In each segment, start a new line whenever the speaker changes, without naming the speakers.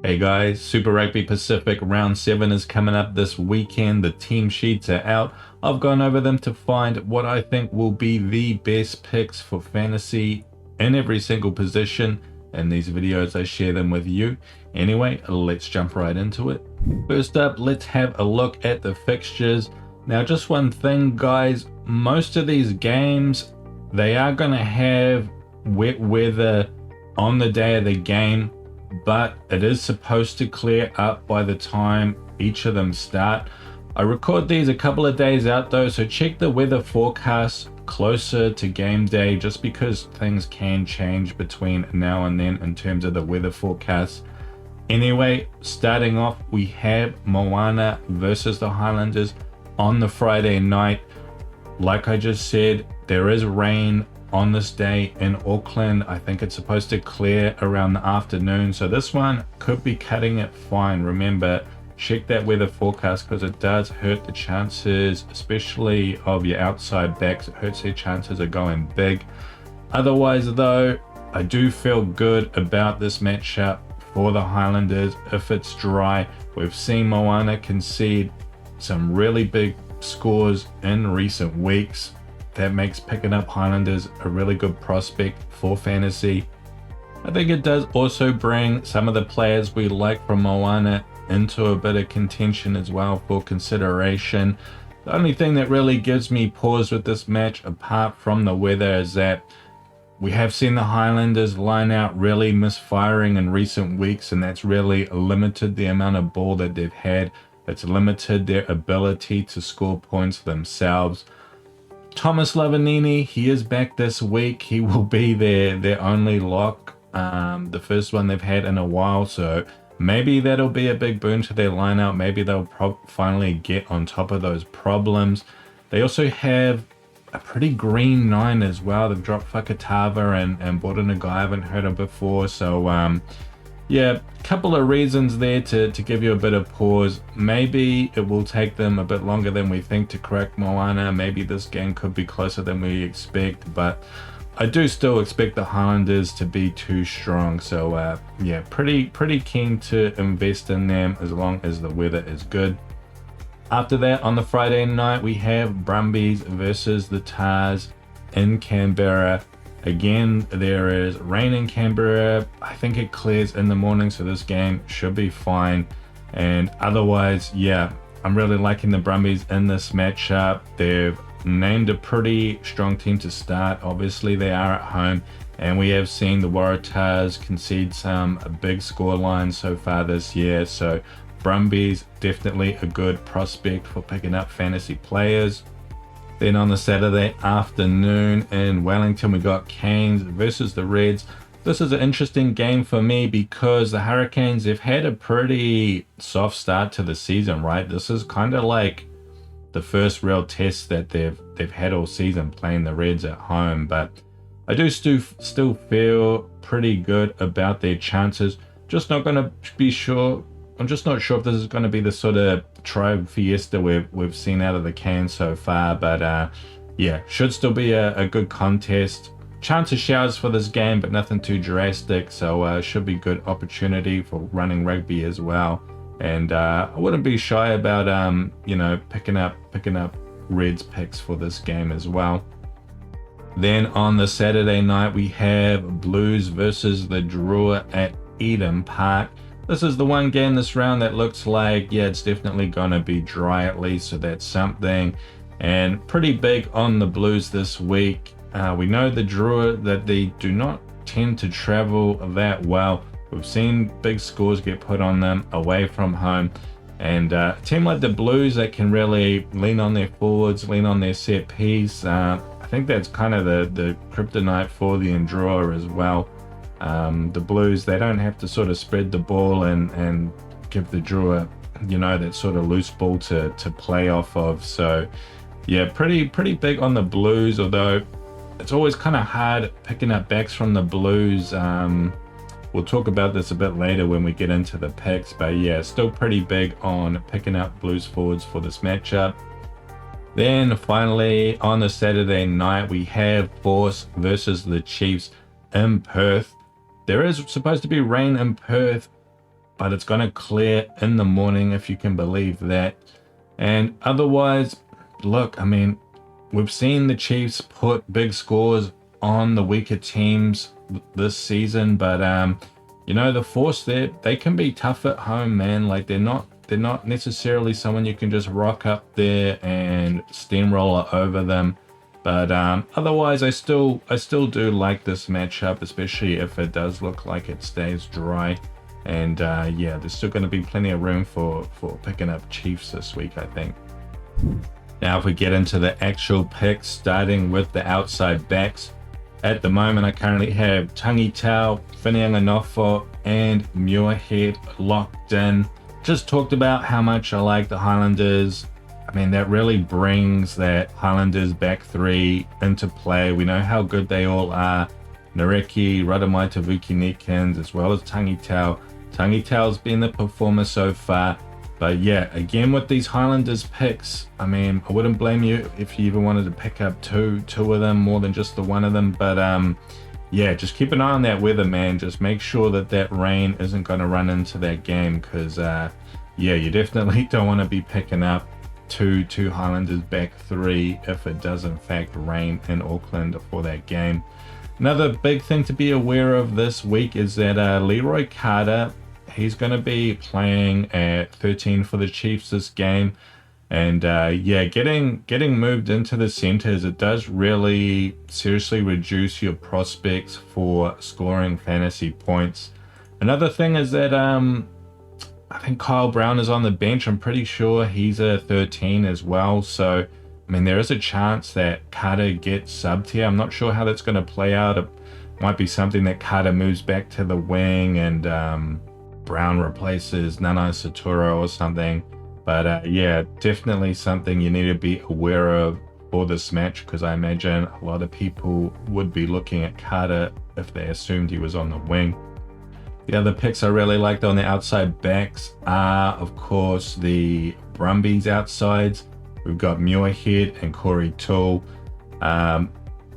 Hey guys, Super Rugby Pacific Round 7 is coming up this weekend. The team sheets are out. I've gone over them to find what I think will be the best picks for fantasy in every single position. In these videos, I share them with you. Anyway, let's jump right into it. First up, let's have a look at the fixtures. Now, just one thing, guys, most of these games, they are going to have wet weather on the day of the game, but it is supposed to clear up by the time each of them start. I record these a couple of days out though, so check the weather forecast closer to game day, just because things can change between now and then in terms of the weather forecast. Anyway, starting off, we have Moana versus the Highlanders on the Friday night. Like I just said, there is rain on this day in Auckland. I think it's supposed to clear around the afternoon, so this one could be cutting it fine. Remember, check that weather forecast because it does hurt the chances, especially of your outside backs. It hurts their chances of going big. Otherwise though, I do feel good about this matchup for the Highlanders. If it's dry, we've seen Moana concede some really big scores in recent weeks. That makes picking up Highlanders a really good prospect for fantasy. I think it does also bring some of the players we like from Moana into a bit of contention as well for consideration. The only thing that really gives me pause with this match, apart from the weather, is that we have seen the Highlanders line out really misfiring in recent weeks, and that's really limited the amount of ball that they've had. It's limited their ability to score points themselves. Thomas Lavanini, he is back this week. He will be their only lock, the first one they've had in a while, so maybe that'll be a big boon to their lineup. Maybe they'll finally get on top of those problems. They also have a pretty green 9 as well. They've dropped Fakatava and brought in a guy I haven't heard of before, so yeah, a couple of reasons there to give you a bit of pause. Maybe it will take them a bit longer than we think to crack Moana. Maybe this game could be closer than we expect, but I do still expect the Highlanders to be too strong. So yeah, pretty keen to invest in them as long as the weather is good. After that, on the Friday night, we have Brumbies versus the Tars in Canberra. Again, there is rain in Canberra. I think it clears in the morning, so this game should be fine. And otherwise, yeah, I'm really liking the Brumbies in this matchup. They've named a pretty strong team to start. Obviously, they are at home, and we have seen the Waratahs concede some big score lines so far this year. So Brumbies, definitely a good prospect for picking up fantasy players. Then on the Saturday afternoon in Wellington, we got Canes versus the Reds. This is an interesting game for me because the Hurricanes, they've had a pretty soft start to the season, right? This is kind of like the first real test that they've had all season, playing the Reds at home. But I do still feel pretty good about their chances. Just not going to be sure. I'm just not sure if this is going to be the sort of tribe fiesta we've seen out of the Canes so far, but yeah, should still be a good contest. Chance of showers for this game, but nothing too drastic, so should be good opportunity for running rugby as well. And I wouldn't be shy about you know, picking up Reds picks for this game as well. Then on the Saturday night, we have Blues versus the Drua at Eden Park. This is the one game this round that looks like, yeah, it's definitely going to be dry at least, so that's something. And pretty big on the Blues this week. We know the Drua that they do not tend to travel that well. We've seen big scores get put on them away from home. And a team like the Blues that can really lean on their forwards, lean on their set piece. I think that's kind of the kryptonite for the Drua as well. The Blues, they don't have to sort of spread the ball and give the Drua, you know, that sort of loose ball to play off of. So yeah, pretty big on the Blues, although it's always kind of hard picking up backs from the Blues. We'll talk about this a bit later when we get into the picks, but yeah, still pretty big on picking up Blues forwards for this matchup. Then finally on the Saturday night, we have Force versus the Chiefs in Perth. There is supposed to be rain in Perth, but it's going to clear in the morning, if you can believe that. And otherwise, look, I mean, we've seen the Chiefs put big scores on the weaker teams this season, but you know, the Force, they can be tough at home, man. Like, they're not necessarily someone you can just rock up there and steamroller over them. But otherwise, I still do like this matchup, especially if it does look like it stays dry. And yeah, there's still going to be plenty of room for picking up Chiefs this week, I think. Now, if we get into the actual picks, starting with the outside backs, at the moment, I currently have Tangi Tau, Finianganofo, and Muirhead locked in. Just talked about how much I like the Highlanders. I mean, that really brings that Highlanders back three into play. We know how good they all are. Nareki, Radamai Tavuki-Nikins, as well as Tangi Tau. Tangi Tau's been the performer so far. But yeah, again with these Highlanders picks, I mean, I wouldn't blame you if you even wanted to pick up two of them more than just the one of them. But yeah, just keep an eye on that weather, man. Just make sure that rain isn't going to run into that game, because yeah, you definitely don't want to be picking up two Highlanders back three if it does in fact rain in Auckland for that game. Another big thing to be aware of this week is that Leroy Carter, he's going to be playing at 13 for the Chiefs this game. And yeah, getting moved into the centers, it does really seriously reduce your prospects for scoring fantasy points. Another thing is that I think Kyle Brown is on the bench. I'm pretty sure he's a 13 as well. So, I mean, there is a chance that Carter gets subbed here. I'm not sure how that's going to play out. It might be something that Carter moves back to the wing and Brown replaces Nana Saturo or something. But yeah, definitely something you need to be aware of for this match, because I imagine a lot of people would be looking at Carter if they assumed he was on the wing. The other picks I really liked on the outside backs are, of course, the Brumbies outsides. We've got Muirhead and Corey Toole.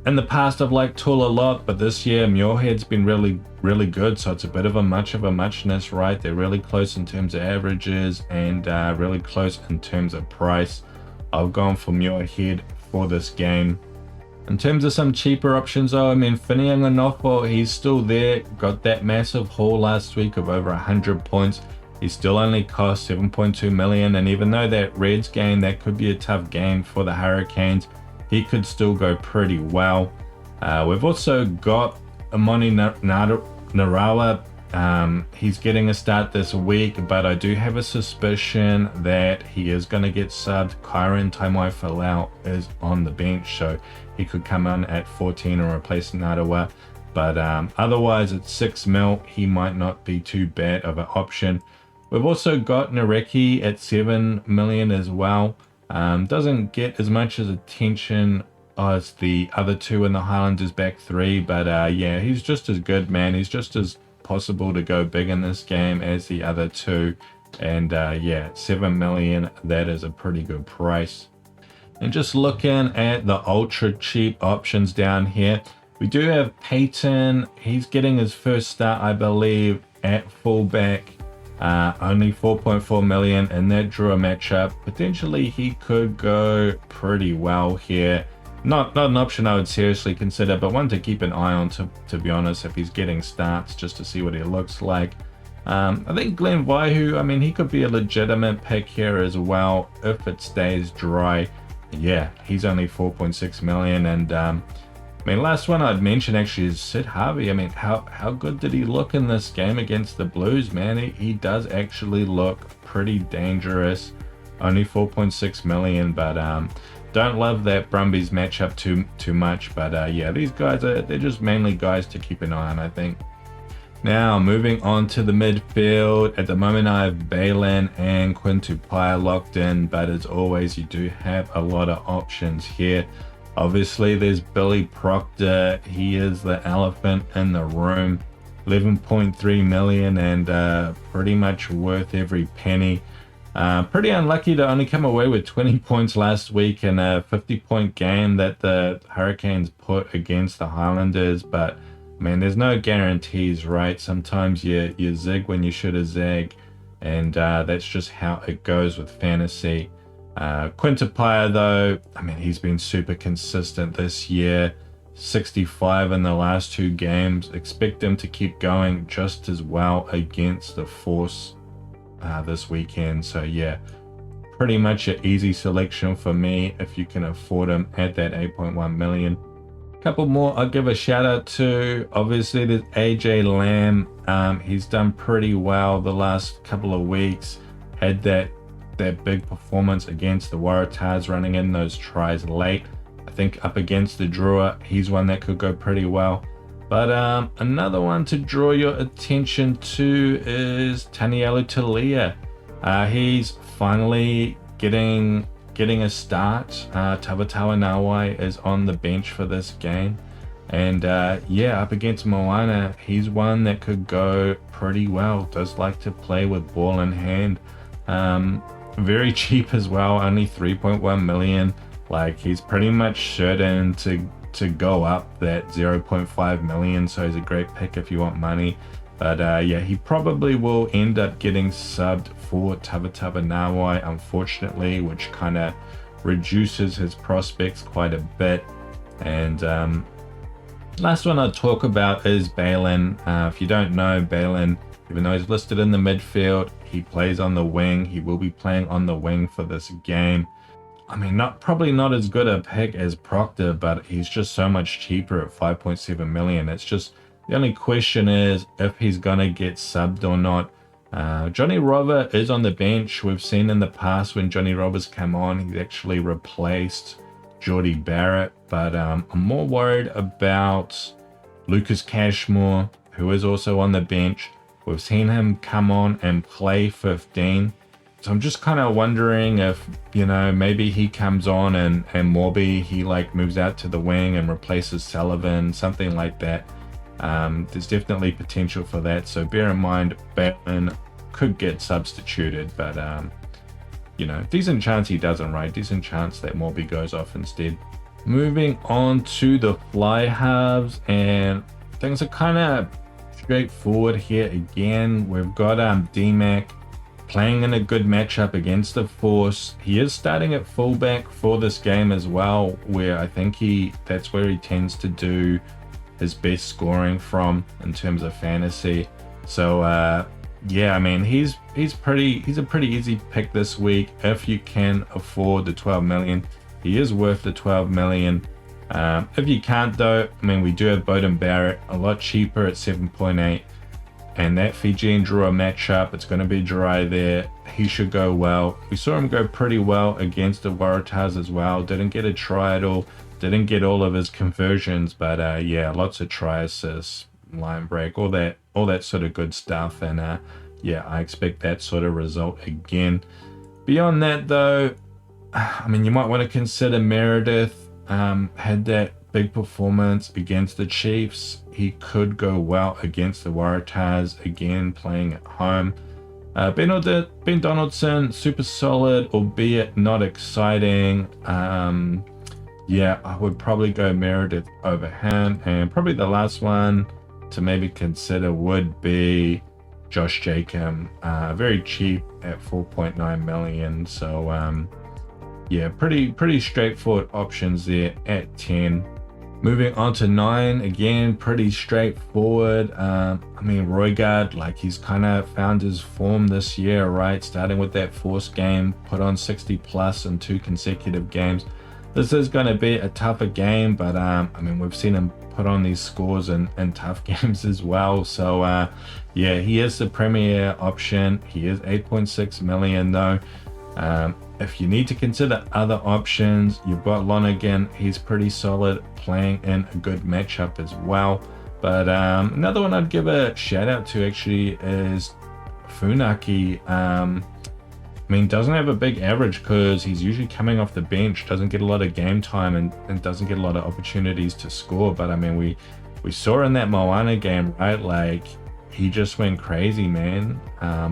In the past, I've liked Toole a lot, but this year Muirhead's been really good, so it's a bit of a muchness, right? They're really close in terms of averages and really close in terms of price. I've gone for Muirhead for this game. In terms of some cheaper options though, I mean, Finianganofo, he's still there, got that massive haul last week of over 100 points. He still only cost 7.2 million, and even though that Reds game, that could be a tough game for the Hurricanes, he could still go pretty well. We've also got Amoni Narawa. He's getting a start this week, but I do have a suspicion that he is going to get subbed. Kyron Taimai Falau is on the bench, so he could come in at 14 and replace Narawa. But otherwise, at 6 mil, he might not be too bad of an option. We've also got Nareki at 7 million as well. Doesn't get as much as attention as the other two in the Highlanders back three, but yeah, he's just as good, man. He's just as possible to go big in this game as the other two. And yeah, 7 million, that is a pretty good price. And just looking at the ultra cheap options down here, we do have Peyton. He's getting his first start, I believe, at fullback. Only 4.4 million, and that drew a matchup. Potentially he could go pretty well here. Not an option I would seriously consider, but one to keep an eye on, to be honest, if he's getting starts, just to see what he looks like. I think Glenn Vaihu, I mean, he could be a legitimate pick here as well if it stays dry. Yeah, he's only 4.6 million, and I mean, last one I'd mention actually is Sid Harvey. I mean, how good did he look in this game against the Blues, man? He does actually look pretty dangerous. Only 4.6 million, but don't love that Brumbies matchup too much. But yeah, these guys they're just mainly guys to keep an eye on, I think. Now, moving on to the midfield. At the moment, I have Balin and Quinn Tupaia locked in, but as always, you do have a lot of options here. Obviously, there's Billy Proctor. He is the elephant in the room. 11.3 million and pretty much worth every penny. Pretty unlucky to only come away with 20 points last week in a 50-point game that the Hurricanes put against the Highlanders. But, I Man, there's no guarantees, right? Sometimes you zig when you should have zag, and that's just how it goes with fantasy. Quintuplier, though, I mean, he's been super consistent this year. 65 in the last 2 games. Expect him to keep going just as well against the Force this weekend. So yeah, pretty much an easy selection for me if you can afford him at that 8.1 million. Couple more I'll give a shout out to. Obviously there's AJ Lamb. He's done pretty well the last couple of weeks. Had that big performance against the Waratahs, running in those tries late. I think up against the Drua, he's one that could go pretty well. But another one to draw your attention to is Tanielu Talia. He's finally getting a start. Tavatawa Nawai is on the bench for this game. And yeah, up against Moana, he's one that could go pretty well. Does like to play with ball in hand. Very cheap as well, only 3.1 million. Like, he's pretty much certain to go up that 0.5 million, so he's a great pick if you want money. But yeah, he probably will end up getting subbed for Tavatawa Nawai, unfortunately, which kind of reduces his prospects quite a bit. And last one I'll talk about is Balin. If you don't know, Balin, even though he's listed in the midfield, he plays on the wing. He will be playing on the wing for this game. I mean, probably not as good a pick as Proctor, but he's just so much cheaper at 5.7 million. It's just, the only question is if he's gonna get subbed or not. Johnny Rover is on the bench. We've seen in the past when Johnny Rover's come on, he's actually replaced Geordie Barrett. But I'm more worried about Lucas Cashmore, who is also on the bench. We've seen him come on and play 15. So I'm just kind of wondering if, you know, maybe he comes on and Morby, he like moves out to the wing and replaces Sullivan, something like that. There's definitely potential for that. So bear in mind, Batman could get substituted, but, you know, decent chance he doesn't, right? Decent chance that Morby goes off instead. Moving on to the fly halves, and things are kind of straightforward here again. We've got DMAC playing in a good matchup against the Force. He is starting at fullback for this game as well, where I think that's where he tends to do his best scoring from in terms of fantasy. So yeah, I mean, he's a pretty easy pick this week if you can afford the 12 million. He is worth the 12 million. If you can't though, I mean, we do have Bowden Barrett a lot cheaper at 7.8, and that Fijian Drua matchup, it's going to be dry there. He should go well. We saw him go pretty well against the Waratahs as well. Didn't get a try at all, didn't get all of his conversions, but yeah, lots of try assists, line break, all that sort of good stuff. And yeah, I expect that sort of result again. Beyond that though, I mean, you might want to consider Meredith. Had that big performance against the Chiefs. He could go well against the Waratahs, again playing at home. Ben Donaldson, super solid, albeit not exciting. Yeah, I would probably go Meredith over him. And probably the last one to maybe consider would be Josh Jacob. Very cheap at 4.9 million. So yeah, pretty straightforward options there at 10. Moving on to 9, again, pretty straightforward. I mean, Roygaard, like, he's kind of found his form this year, right? Starting with that Force game, put on 60 plus in 2 consecutive games. This is going to be a tougher game, but I mean, we've seen him put on these scores in tough games as well. So yeah, he is the premier option. He is 8.6 million though. If you need to consider other options, you've got Lonergan. He's pretty solid, playing in a good matchup as well. But another one I'd give a shout out to actually is Funaki. I mean, doesn't have a big average because he's usually coming off the bench, doesn't get a lot of game time and doesn't get a lot of opportunities to score. But I mean, we saw in that Moana game, right? Like, he just went crazy, man.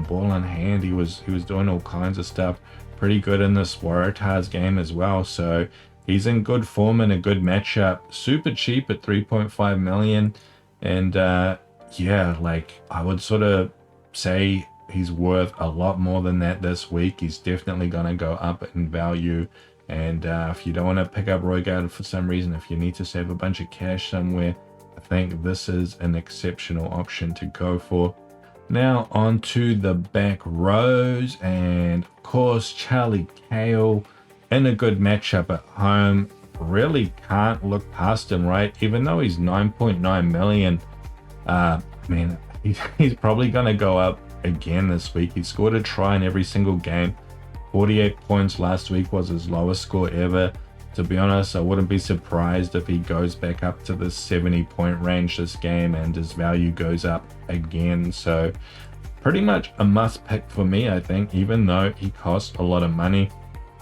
Ball in hand, he was doing all kinds of stuff. Pretty good in this Waratahs game as well. So he's in good form and a good matchup. Super cheap at 3.5 million. And yeah, like I would sort of say he's worth a lot more than that this week. He's definitely going to go up in value. And if you don't want to pick up Roygaard for some reason, if you need to save a bunch of cash somewhere, I think this is an exceptional option to go for. Now on to the back rows, and of course Charlie Cale in a good matchup at home. Really can't look past him, right? Even though he's 9.9 million, man, he's probably gonna go up again this week. He scored a try in every single game. 48 points last week was his lowest score ever. To be honest, I wouldn't be surprised if he goes back up to the 70-point range this game and his value goes up again. So pretty much a must pick for me, I think, even though he costs a lot of money.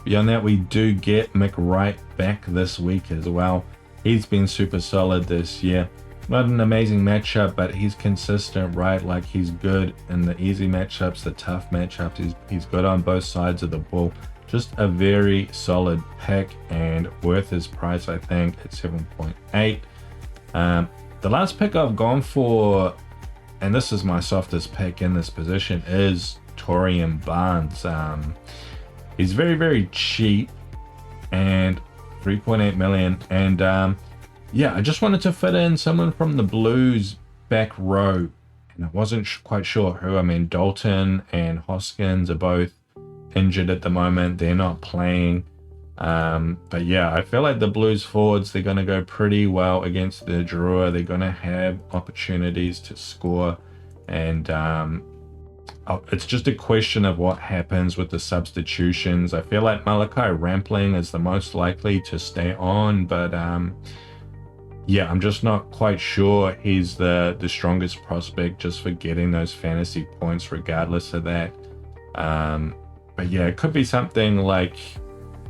Beyond that, we do get McWright back this week as well. He's been super solid this year. Not an amazing matchup, but he's consistent, right? Like he's good in the easy matchups, the tough matchups. He's good on both sides of the ball. Just a very solid pick and worth his price, I think, at 7.8. The last pick I've gone for, and this is my softest pick in this position, is Torian Barnes. He's very, very cheap and 3.8 million. And yeah, I just wanted to fit in someone from the Blues back row. And I wasn't quite sure who. I mean, Dalton and Hoskins are both injured at the moment. They're not playing. But yeah, I feel like the Blues forwards, they're going to go pretty well against the Drua. They're going to have opportunities to score. And it's just a question of what happens with the substitutions. I feel like Malachi Rampling is the most likely to stay on, but yeah, I'm just not quite sure he's the strongest prospect just for getting those fantasy points regardless of that. But yeah, it could be something like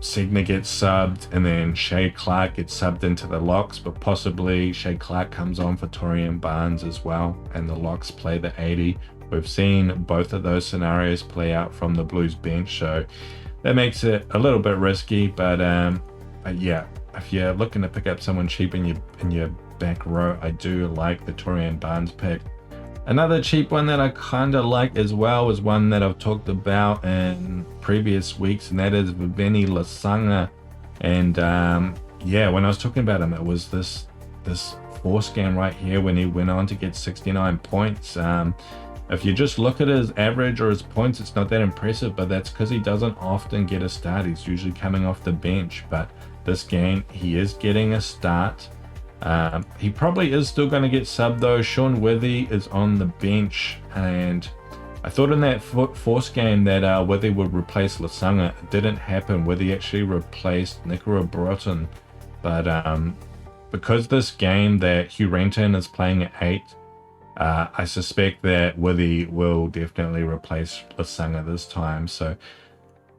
Sigma gets subbed and then Shay Clark gets subbed into the locks, but possibly Shay Clark comes on for Torian Barnes as well and the locks play the 80. We've seen both of those scenarios play out from the Blues bench, so that makes it a little bit risky, but yeah, if you're looking to pick up someone cheap in your back row, I do like the Torian Barnes pick. Another cheap one that I kind of like as well is one that I've talked about in previous weeks, and that is Viveni Lasanga. And yeah, when I was talking about him, it was this force game right here when he went on to get 69 points. If you just look at his average or his points, it's not that impressive, but that's because he doesn't often get a start. He's usually coming off the bench, but this game he is getting a start. He probably is still going to get subbed though. Sean Withy is on the bench, and I thought in that force game that Withy would replace Lasanga. It didn't happen. Withy actually replaced Nicola Broughton, but because this game that Hugh Renton is playing at 8, I suspect that Withy will definitely replace Lasanga this time, so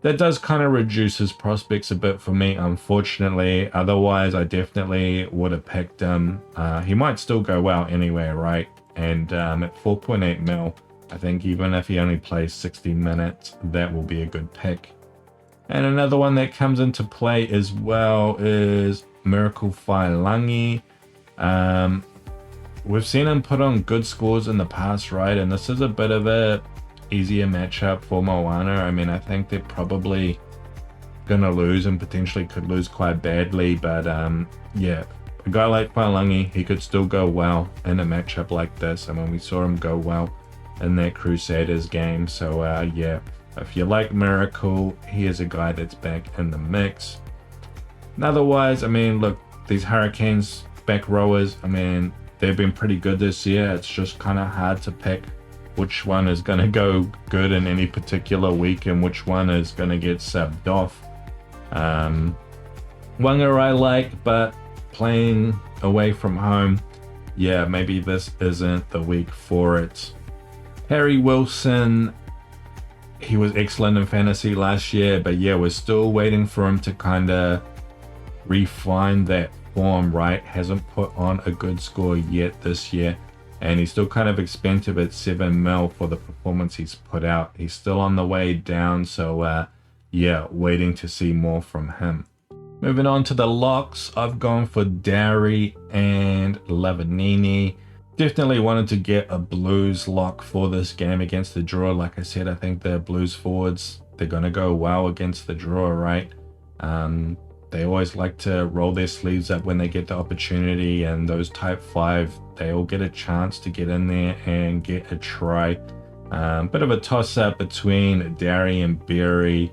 that does kind of reduce his prospects a bit for me, unfortunately. Otherwise, I definitely would have picked him. He might still go well anyway, right? And at 4.8 mil, I think even if he only plays 60 minutes, that will be a good pick. And another one that comes into play as well is Miracle Failangi. We've seen him put on good scores in the past, right? And this is a bit of a easier matchup for Moana. I mean, I think they're probably gonna lose and potentially could lose quite badly, but yeah, a guy like Failangi, he could still go well in a matchup like this. I mean, we saw him go well in that Crusaders game, so yeah, if you like Miracle, he is a guy that's back in the mix. And otherwise, I mean, look, these Hurricanes back rowers, I mean, they've been pretty good this year. It's just kind of hard to pick which one is going to go good in any particular week and which one is going to get subbed off. Wanga I like, but playing away from home, yeah, maybe this isn't the week for it. Harry Wilson, he was excellent in fantasy last year, but yeah, we're still waiting for him to kind of refine that form, right? Hasn't put on a good score yet this year, and he's still kind of expensive at 7 mil for the performance he's put out. He's still on the way down, so yeah, waiting to see more from him. Moving on to the locks, I've gone for Dowry and Lavanini. definitely wanted to get a Blues lock for this game against the draw. Like I said, I think the Blues forwards, they're going to go well against the draw, right? They always like to roll their sleeves up when they get the opportunity, and those type 5, they all get a chance to get in there and get a try. Bit of a toss-up between Darry and Berry.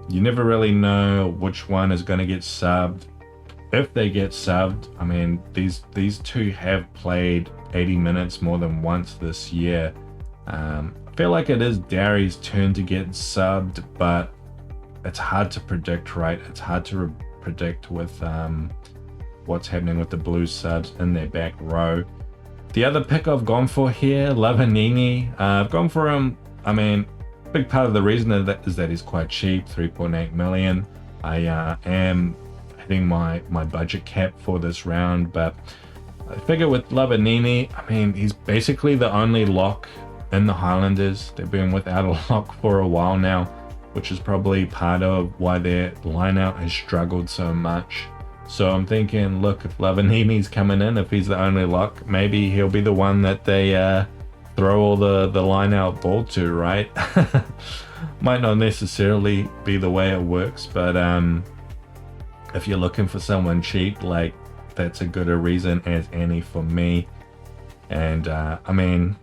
You never really know which one is going to get subbed. If they get subbed, I mean, these two have played 80 minutes more than once this year. I feel like it is Darry's turn to get subbed, but it's hard to predict, right? It's hard to predict with what's happening with the Blues subs in their back row. The other pick I've gone for here, Lavanini. I've gone for him. I mean, big part of the reason is that he's quite cheap, 3.8 million. I am hitting my budget cap for this round, but I figure with Lavanini, I mean, he's basically the only lock in the Highlanders. They've been without a lock for a while now, which is probably part of why their lineout has struggled so much. So I'm thinking, look, if Lavanini's coming in, if he's the only lock, maybe he'll be the one that they throw all the lineout ball to, right? Might not necessarily be the way it works, but if you're looking for someone cheap, like, that's a good a reason as any for me. And I mean,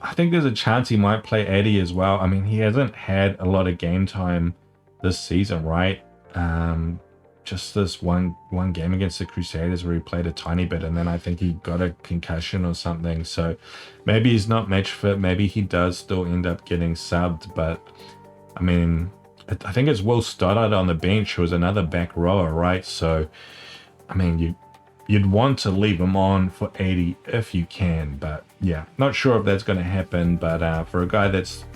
I think there's a chance he might play Eddie as well. I mean, he hasn't had a lot of game time this season, right? Just this one game against the Crusaders where he played a tiny bit, and then I think he got a concussion or something. So maybe he's not match fit. Maybe he does still end up getting subbed. But I mean, I think it's Will Stoddard on the bench, who was another back rower, right? So I mean, you'd want to leave him on for 80 if you can, but yeah, not sure if that's going to happen. But for a guy that's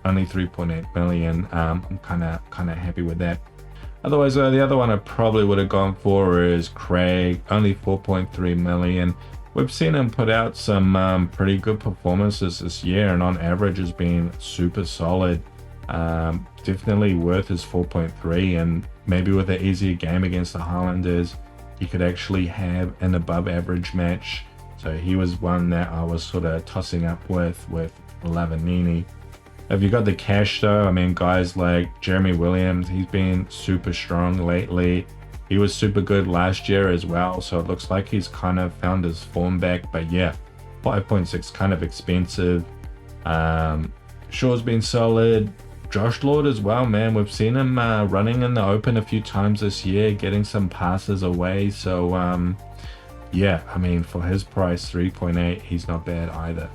only 3.8 million, I'm kind of happy with that. Otherwise, the other one I probably would have gone for is Craig, only 4.3 million. We've seen him put out some pretty good performances this year, and on average has been super solid. Definitely worth his 4.3, and maybe with an easier game against the Highlanders, he could actually have an above average match. So he was one that I was sort of tossing up with Lavanini. If you got the cash though, I mean, guys like Jeremy Williams, he's been super strong lately. He was super good last year as well, so it looks like he's kind of found his form back. But yeah, 5.6 kind of expensive. Shaw's been solid. Josh Lord as well, man. We've seen him running in the open a few times this year, getting some passes away. So yeah, I mean, for his price, 3.8, he's not bad either.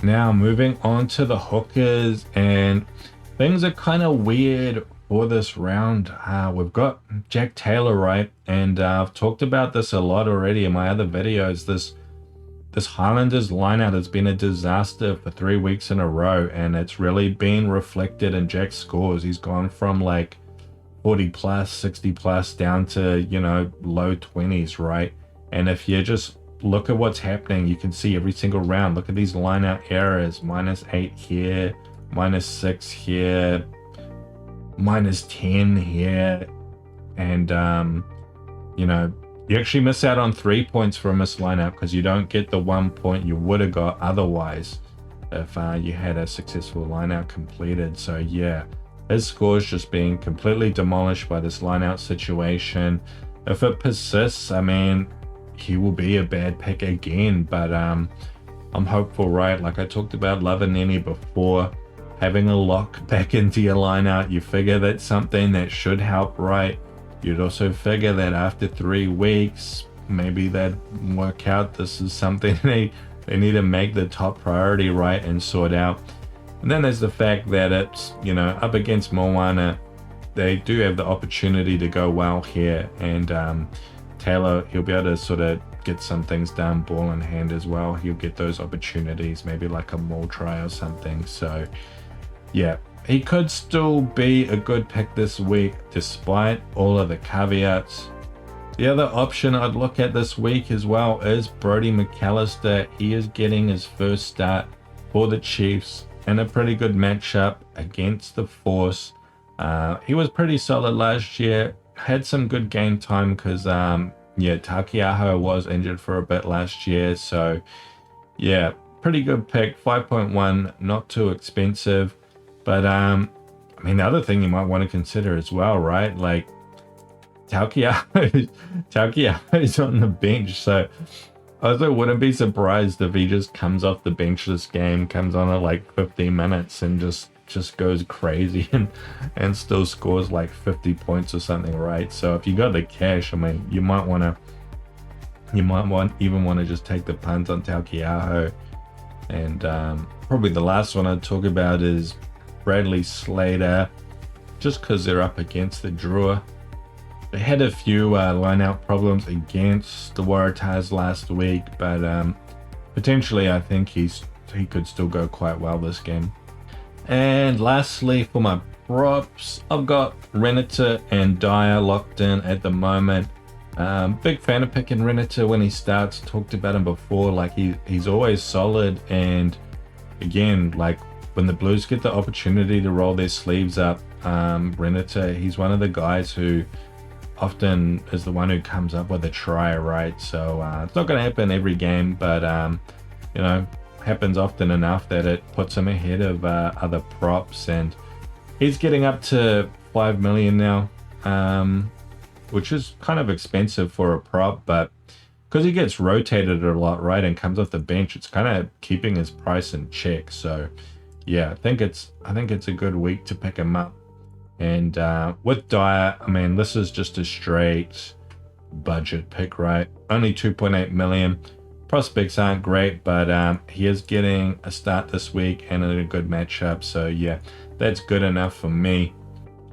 Now moving on to the hookers, and things are kind of weird for this round. We've got Jack Taylor, right? And I've talked about this a lot already in my other videos. This Highlanders lineout has been a disaster for 3 weeks in a row, and it's really been reflected in Jack's scores. He's gone from like 40 plus, 60 plus down to, you know, low 20s, right? And if you just look at what's happening, you can see every single round. Look at these lineout errors, -8 here, -6 here, -10 here. And, you know, you actually miss out on 3 points for a missed lineout because you don't get the 1 point you would have got otherwise if you had a successful lineout completed. So yeah, his score's just being completely demolished by this lineout situation. If it persists, I mean, he will be a bad pick again, but I'm hopeful, right? Like I talked about Lavanini before, having a lock back into your lineout, you figure that's something that should help, right? You'd also figure that after 3 weeks, maybe that work out. This is something they need to make the top priority, right, and sort out. And then there's the fact that it's, you know, up against Moana, they do have the opportunity to go well here, and Taylor, he'll be able to sort of get some things done, ball in hand as well. He'll get those opportunities, maybe like a maul try or something. So yeah, he could still be a good pick this week despite all of the caveats. The other option I'd look at this week as well is Brodie McAllister. He is getting his first start for the Chiefs in a pretty good matchup against the Force. He was pretty solid last year, had some good game time because yeah, Takiaho was injured for a bit last year, so yeah, pretty good pick. 5.1, not too expensive. But I mean, the other thing you might want to consider as well, right? Like Taukiao is on the bench, so I also wouldn't be surprised if he just comes off the bench this game, comes on at like 15 minutes and just goes crazy and still scores like 50 points or something, right? So if you got the cash, I mean, you might even want to just take the punt on Taukiao. And probably the last one I'd talk about is Bradley Slater, just because they're up against the Drua. They had a few line-out problems against the Waratahs last week, but potentially I think he could still go quite well this game. And lastly, for my props, I've got Renata and Dyer locked in at the moment. Big fan of picking Renata when he starts. Talked about him before, like he's always solid, and again, like when the Blues get the opportunity to roll their sleeves up, Renata, he's one of the guys who often is the one who comes up with a try, right? So it's not going to happen every game, but you know, happens often enough that it puts him ahead of other props, and he's getting up to 5 million now, which is kind of expensive for a prop, but because he gets rotated a lot, right, and comes off the bench, it's kind of keeping his price in check. So yeah, I think it's a good week to pick him up. And with Dyer, I mean, this is just a straight budget pick, right? Only 2.8 million. Prospects aren't great, but he is getting a start this week and in a good matchup. So yeah, that's good enough for me.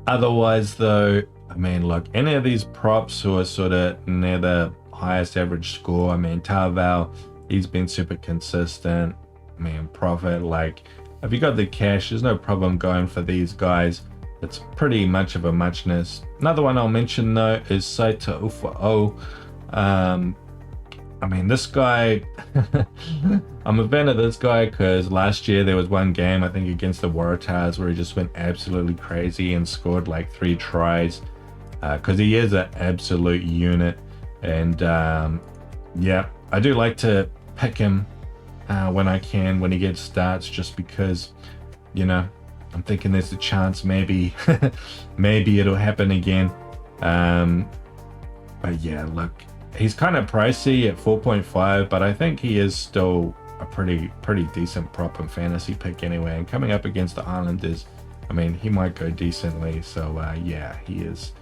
Otherwise though, I mean, look, any of these props who are sort of near the highest average score, I mean, Tarval, he's been super consistent. I mean, Profit, like, if you got the cash, there's no problem going for these guys. It's pretty much of a muchness. Another one I'll mention though is Saita Ufa'o. I mean, this guy, I'm a fan of this guy because last year there was one game, I think against the Waratahs, where he just went absolutely crazy and scored like 3 tries because he is an absolute unit. And yeah, I do like to pick him when I can, when he gets starts, just because, you know, I'm thinking there's a chance maybe maybe it'll happen again. But yeah, look, he's kind of pricey at 4.5, but I think he is still a pretty decent prop and fantasy pick anyway. And coming up against the Islanders, I mean, he might go decently. So yeah, he is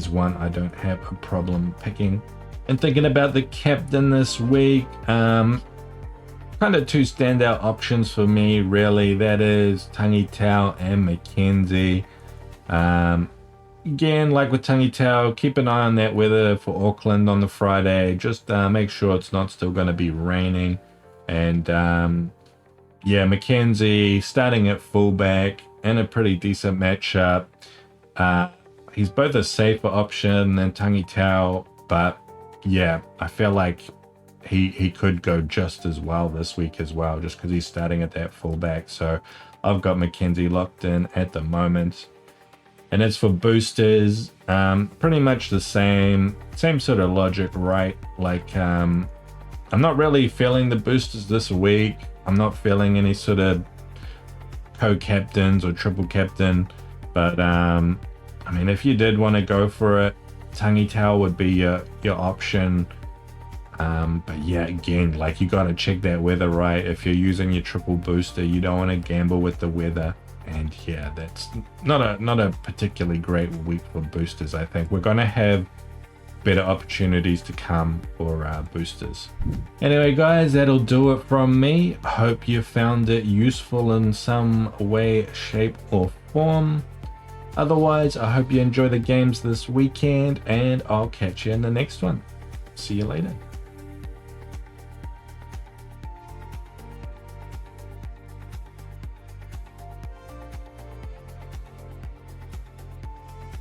one I don't have a problem picking. And thinking about the captain this week, kind of 2 standout options for me, really. That is Tangi Tau and McKenzie. Again, like with Tangi Tau, keep an eye on that weather for Auckland on the Friday. Just make sure it's not still going to be raining. And yeah, McKenzie starting at fullback in a pretty decent matchup. He's both a safer option than Tangi Tau, but yeah, I feel like he could go just as well this week as well, just because he's starting at that fullback. So I've got McKenzie locked in at the moment. And as for boosters, pretty much the same sort of logic, right? Like I'm not really feeling the boosters this week. I'm not feeling any sort of co-captains or triple captain, but I mean, if you did want to go for it, Tangi Tau would be your option. But yeah, again, like, you got to check that weather, right? If you're using your triple booster, you don't want to gamble with the weather. And yeah, that's not a particularly great week for boosters. I think we're going to have better opportunities to come for boosters. Anyway, guys, that'll do it from me. Hope you found it useful in some way, shape, or form. Otherwise, I hope you enjoy the games this weekend, and I'll catch you in the next one. See you later.